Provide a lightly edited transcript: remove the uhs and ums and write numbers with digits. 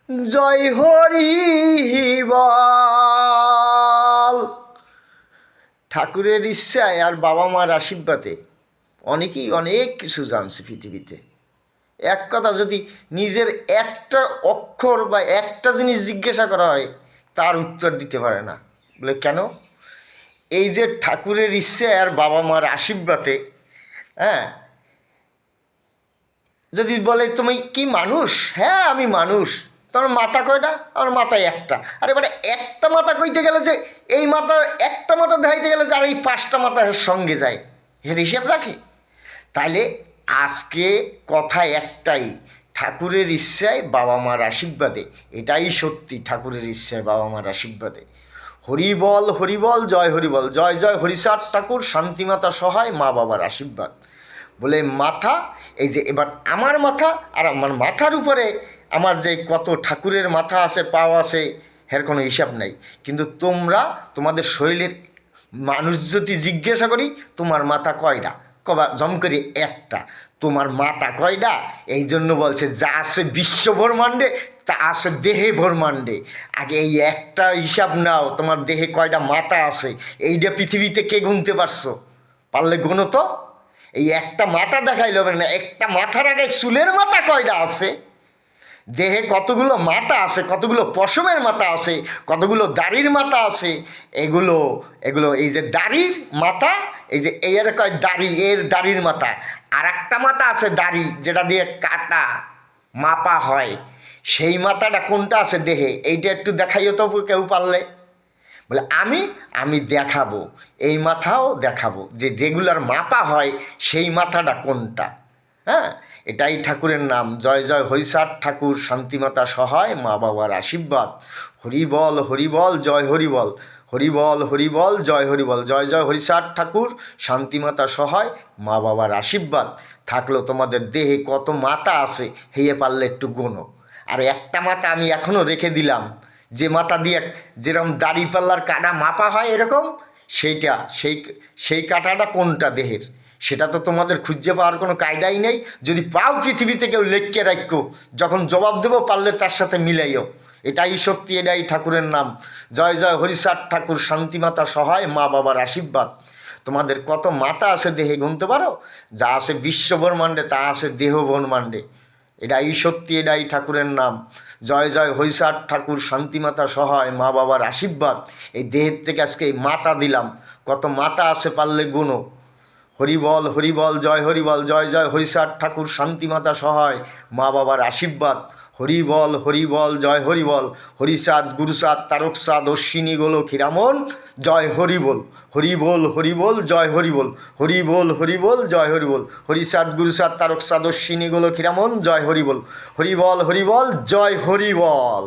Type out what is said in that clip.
জয় হরি বল। ঠাকুরের ইচ্ছায় আর বাবা মার আশীর্বাদে অনেকেই অনেক কিছু জানছে পৃথিবীতে। এক কথা যদি নিজের একটা অক্ষর বা একটা জিনিস জিজ্ঞাসা করা হয় তার উত্তর দিতে পারে না। বলে কেন? এই যে ঠাকুরের ইচ্ছায় আর বাবা মার আশীর্বাদে, হ্যাঁ, যদি বলে তুমি কি মানুষ? হ্যাঁ আমি মানুষ। তোমার মাথা কয়টা? আমার মাথায় একটা। আর এবারে একটা মাথা কইতে গেলে যে এই মাথার একটা মাথা দেখাইতে গেলে যে আর এই 5টা মাথার সঙ্গে যায়, এর হিসেব রাখে? তাইলে আজকে কথা একটাই, ঠাকুরের ইচ্ছায় বাবা মার আশীর্বাদে। এটাই সত্যি, ঠাকুরের ইচ্ছায় বাবা মার আশীর্বাদে। হরিবল হরিবল, জয় হরিবল, জয় জয় হরিচাঁদ ঠাকুর, শান্তিমাতা সহায়, মা বাবার আশীর্বাদ। বলে মাথা, এই যে এবার আমার মাথা আর আমার মাথার উপরে আমার যে কত ঠাকুরের মাথা আছে, পাও আছে, এর কোনো হিসাব নাই। কিন্তু তোমরা তোমাদের শরীরের মানুষ যদি জিজ্ঞাসা করি তোমার মাথা কয়টা, কবা জম করে একটা। তোমার মাথা কয়টা? এই জন্য বলছে যা আছে বিশ্ব ব্রহ্মাণ্ডে তা আছে দেহে ব্রহ্মাণ্ডে। আগে এই একটা হিসাব নাও, তোমার দেহে কয়টা মাথা আছে এইটা পৃথিবীতে কে গুনতে পারছো? পারলে গুনো তো। এই একটা মাথা দেখাইলে হবে না, একটা মাথার আগে চুলের মাথা কয়টা আছে, দেহে কতগুলো মাথা আছে, কতগুলো পশমের মাথা আছে, কতগুলো দাড়ির মাথা আছে, এগুলো এগুলো এই যে দাড়ির মাথা, এই যে এর কয় দাড়ি, এর দাড়ির মাথা। আর একটা মাথা আছে দাড়ি, যেটা দিয়ে কাটা মাপা হয়, সেই মাথাটা কোনটা আছে দেহে? এইটা একটু দেখাইও তো কেউ পারলে। বলে আমি দেখাবো, এই মাথাও দেখাবো, যে রেগুলার মাপা হয় সেই মাথাটা কোনটা। হ্যাঁ, এটাই ঠাকুরের নাম। জয় জয় হরিচাঁদ ঠাকুর, শান্তিমাতা সহায়, মা বাবার আশীর্বাদ। হরিবল হরিবল, জয় হরিবল, হরিবল হরিবল, জয় হরিবল, জয় জয় হরিচাঁদ ঠাকুর, শান্তিমাতা সহায়, মা বাবার আশীর্বাদ। থাকলো তোমাদের দেহে কত মাথা আছে হেয়ে পারলে একটু গোনো। আর একটা মাথা আমি এখনও রেখে দিলাম, যে মাথা দিয়ে যেরকম দাড়িপাল্লার কাটা মাপা হয় এরকম, সেইটা সেই কাঁটাটা কোনটা দেহের, সেটা তো তোমাদের খুঁজে পাওয়ার কোনো কায়দাই নেই। যদি পাও পৃথিবীতে কেউ লেখকে রাখো, যখন জবাব দেবো পারলে তার সাথে মিলাইও। এটাই সত্যি, এটাই ঠাকুরের নাম। জয় জয় হরিচাঁদ ঠাকুর, শান্তিমাতা সহায়, মা বাবার আশীর্বাদ। তোমাদের কত মাথা আছে দেহে গুনতে পারো? যা আছে বিশ্ব ব্রহ্মাণ্ডে তা আছে দেহ ব্রহ্মাণ্ডে। এটাই সত্যি, এটাই ঠাকুরের নাম। জয় জয় হরিচাঁদ ঠাকুর, শান্তিমাতা সহায়, মা বাবার আশীর্বাদ। এই দেহের থেকে আজকে এই মাথা দিলাম, কত মাথা আছে পারলে গুনো। হরিবল হরিবল, জয় হরিবল, জয় জয় হরিচাঁদ ঠাকুর, শান্তিমাতা সহায়, মা বাবার আশীর্বাদ। হরিবল হরিবল, জয় হরিবল, হরিচাঁদ গুরুচাঁদ তারকচাঁদ অশ্বিনী গোলক হীরামন, জয় হরিবল। হরিবল হরিবল, জয় হরিবল, হরিবল হরিবল, জয় হরিবল, হরিচাঁদ গুরুচাঁদ তারকচাঁদ অশ্বিনী গোলক হীরামন, জয় হরিবল। হরিবল হরিবল, জয় হরিবল।